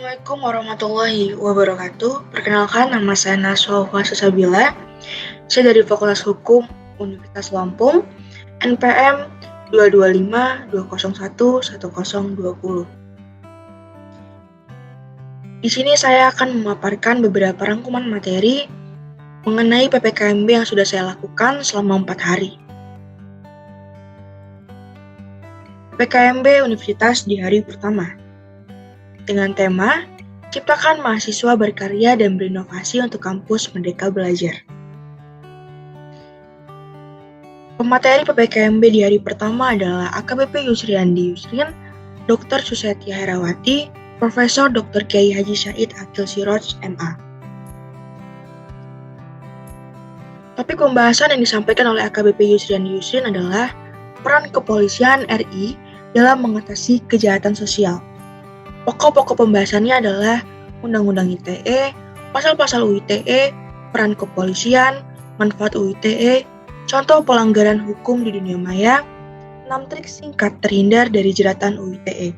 Assalamualaikum warahmatullahi wabarakatuh. Perkenalkan, nama saya Naswa Sabila. Saya dari Fakultas Hukum Universitas Lampung, NPM 22520111020. Di sini saya akan memaparkan beberapa rangkuman materi mengenai PPKMB yang sudah saya lakukan selama 4 hari. PPKMB Universitas di hari pertama. Dengan tema, ciptakan mahasiswa berkarya dan berinovasi untuk kampus Merdeka Belajar. Pemateri PPKMB di hari pertama adalah AKBP Yusriandi Yusrin, Dr. Susetya Herawati, Profesor Dr. Kiai Haji Said Akil Siroj, MA. Topik pembahasan yang disampaikan oleh AKBP Yusriandi Yusrin adalah peran kepolisian RI dalam mengatasi kejahatan sosial. Pokok-pokok pembahasannya adalah Undang-Undang ITE, pasal-pasal UITE, peran kepolisian, manfaat UITE, contoh pelanggaran hukum di dunia maya, 6 trik singkat terhindar dari jeratan UITE.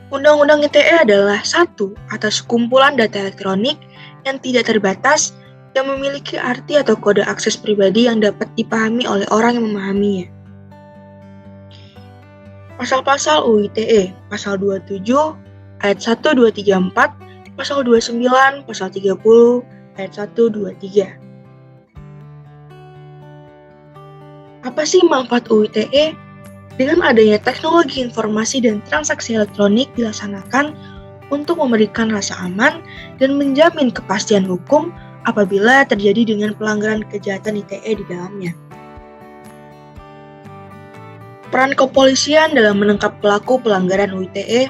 Undang-Undang ITE adalah satu atas kumpulan data elektronik yang tidak terbatas yang memiliki arti atau kode akses pribadi yang dapat dipahami oleh orang yang memahaminya. Pasal-pasal UITE, pasal 27, ayat 1, 2, 3, 4, pasal 29, pasal 30, ayat 1, 2, 3. Apa sih manfaat UITE? Dengan adanya teknologi informasi dan transaksi elektronik dilaksanakan untuk memberikan rasa aman dan menjamin kepastian hukum apabila terjadi dengan pelanggaran kejahatan ITE di dalamnya. Peran kepolisian dalam menangkap pelaku pelanggaran UITE.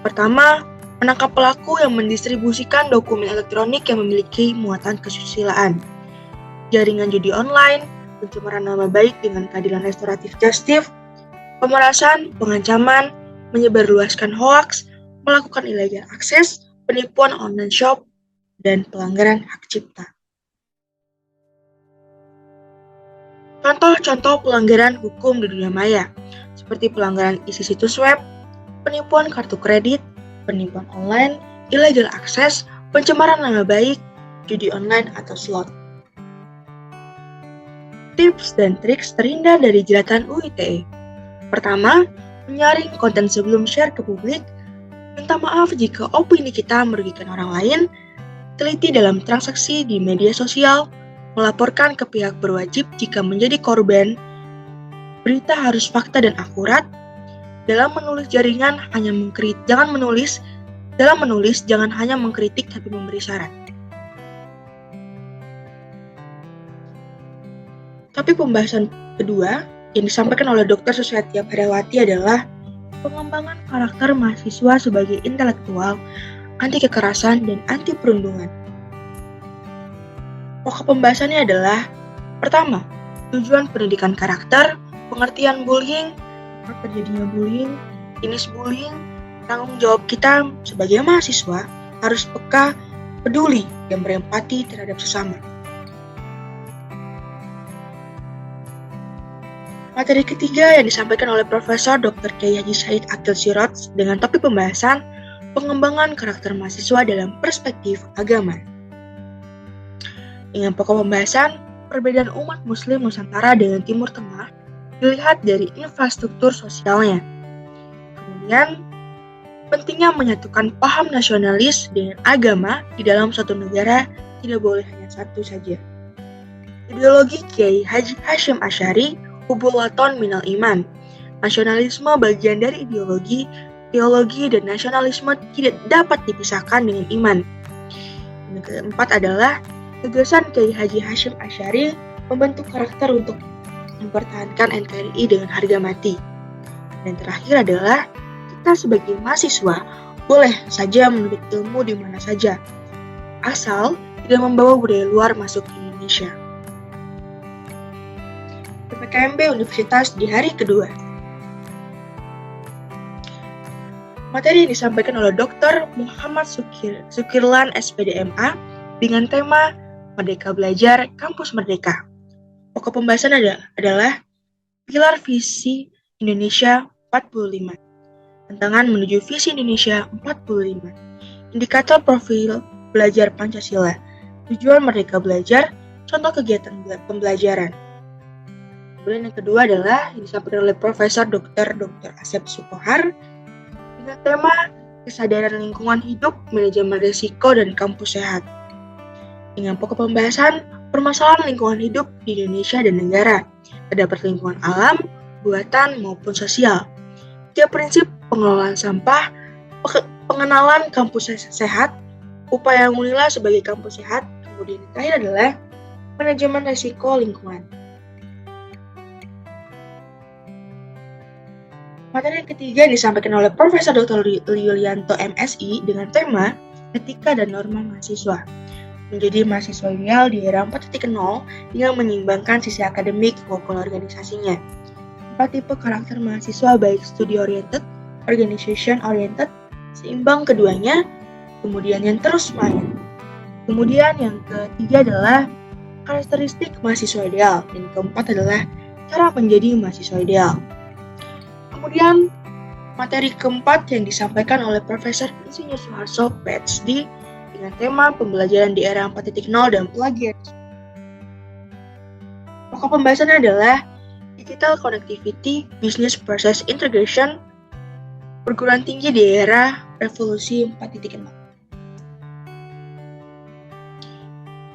Pertama, menangkap pelaku yang mendistribusikan dokumen elektronik yang memiliki muatan kesusilaan, jaringan judi online, pencemaran nama baik dengan keadilan restoratif justice, pemerasan, pengancaman, menyebarluaskan hoaks, melakukan illegal akses, penipuan online shop, dan pelanggaran hak cipta. Contoh-contoh pelanggaran hukum di dunia maya, seperti pelanggaran isi situs web, penipuan kartu kredit, penipuan online, illegal akses, pencemaran nama baik, judi online atau slot. Tips dan triks terhindar dari jeratan UITE. Pertama, menyaring konten sebelum share ke publik, minta maaf jika opini kita merugikan orang lain, teliti dalam transaksi di media sosial, melaporkan ke pihak berwajib jika menjadi korban, berita harus fakta dan akurat, dalam menulis jaringan jangan hanya mengkritik tapi memberi saran. Topik pembahasan kedua yang disampaikan oleh Dr. Susetya Herawati adalah pengembangan karakter mahasiswa sebagai intelektual, anti kekerasan, dan anti perundungan. Pokok pembahasannya adalah pertama, tujuan pendidikan karakter, pengertian bullying, terjadinya bullying, jenis bullying, tanggung jawab kita sebagai mahasiswa harus peka, peduli, dan berempati terhadap sesama. Materi ketiga yang disampaikan oleh Profesor Dr. Kiai Haji Said Akil Siroj dengan topik pembahasan pengembangan karakter mahasiswa dalam perspektif agama. Dengan pokok pembahasan, perbedaan umat Muslim Nusantara dengan Timur Tengah dilihat dari infrastruktur sosialnya. Kemudian, pentingnya menyatukan paham nasionalis dengan agama di dalam suatu negara tidak boleh hanya satu saja. Ideologi Kiai Haji Hashim Asy'ari, Hubulaton Minal Iman. Nasionalisme bagian dari ideologi, teologi dan nasionalisme tidak dapat dipisahkan dengan iman. Yang keempat adalah gagasan Kiai Haji Hashim Asy'ari membentuk karakter untuk mempertahankan NKRI dengan harga mati. Dan terakhir adalah kita sebagai mahasiswa boleh saja menuntut ilmu di mana saja, asal tidak membawa budaya luar masuk ke Indonesia. PPKMB Universitas di hari kedua. Materi yang disampaikan oleh Dr. Muhammad Sukirlan SPDMA dengan tema Merdeka Belajar, Kampus Merdeka. Pokok pembahasan adalah pilar visi Indonesia 45. Tantangan menuju visi Indonesia 45. Indikator profil belajar Pancasila. Tujuan Merdeka Belajar, contoh kegiatan pembelajaran. Kemudian yang kedua adalah yang disampaikan oleh Profesor Dr. Asep Sukohar dengan tema kesadaran lingkungan hidup, manajemen risiko, dan kampus sehat. Dengan pokok pembahasan permasalahan lingkungan hidup di Indonesia dan negara, terdapat lingkungan alam, buatan, maupun sosial. 3 prinsip pengelolaan sampah, pengenalan kampus sehat, upaya Unila sebagai kampus sehat, kemudian yang terakhir adalah manajemen risiko lingkungan. Materi yang ketiga disampaikan oleh Profesor Dr. Yulianto MSI dengan tema Etika dan Norma Mahasiswa. Menjadi mahasiswa ideal di era 4.0 dengan menyeimbangkan sisi akademik maupun organisasinya. 4 tipe karakter mahasiswa baik studi oriented, organization oriented, seimbang keduanya, kemudian yang terus main. Kemudian yang ketiga adalah karakteristik mahasiswa ideal, dan keempat adalah cara menjadi mahasiswa ideal. Kemudian materi keempat yang disampaikan oleh Profesor Insinyur Soeharto PhD dengan tema pembelajaran di era 4.0 dan plagiarisme. Pokok pembahasannya adalah Digital Connectivity Business Process Integration perguruan tinggi di era revolusi 4.0.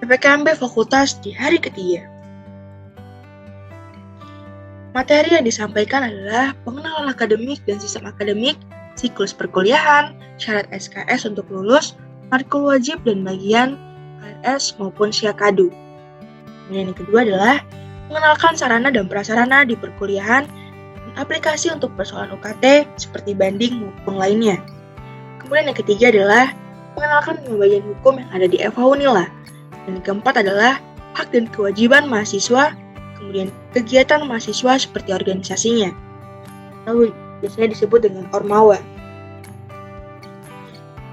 PPKMB Fakultas di hari ketiga. Materi yang disampaikan adalah pengenalan akademik dan sistem akademik, siklus perkuliahan, syarat SKS untuk lulus, matkul wajib dan bagian KRS maupun Syakadu. Kemudian yang kedua adalah mengenalkan sarana dan prasarana di perkuliahan dan aplikasi untuk persoalan UKT seperti banding maupun lainnya. Kemudian yang ketiga adalah mengenalkan bagian hukum yang ada di FH Unila. Dan yang keempat adalah hak dan kewajiban mahasiswa, kemudian kegiatan mahasiswa seperti organisasinya. Lalu biasanya disebut dengan Ormawa.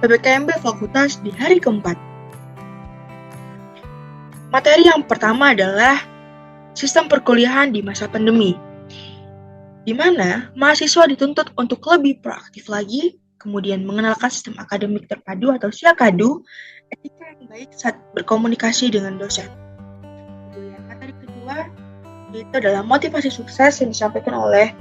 PPKMB Fakultas di hari keempat. Materi yang pertama adalah sistem perkuliahan di masa pandemi, di mana mahasiswa dituntut untuk lebih proaktif lagi, kemudian mengenalkan sistem akademik terpadu atau Syakadu, etika yang baik saat berkomunikasi dengan dosen. Kemudian materi kedua yaitu adalah motivasi sukses yang disampaikan oleh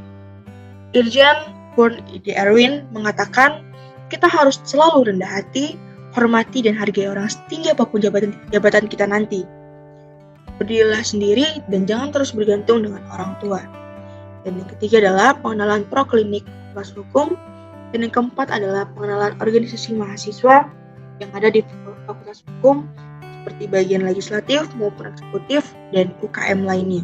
Irjen Purn D. Erwin mengatakan kita harus selalu rendah hati, hormati dan hargai orang setinggi apapun jabatan kita nanti. Berdirilah sendiri dan jangan terus bergantung dengan orang tua. Dan yang ketiga adalah pengenalan proklinik Fakultas Hukum. Dan yang keempat adalah pengenalan organisasi mahasiswa yang ada di Fakultas Hukum seperti bagian legislatif maupun eksekutif dan UKM lainnya.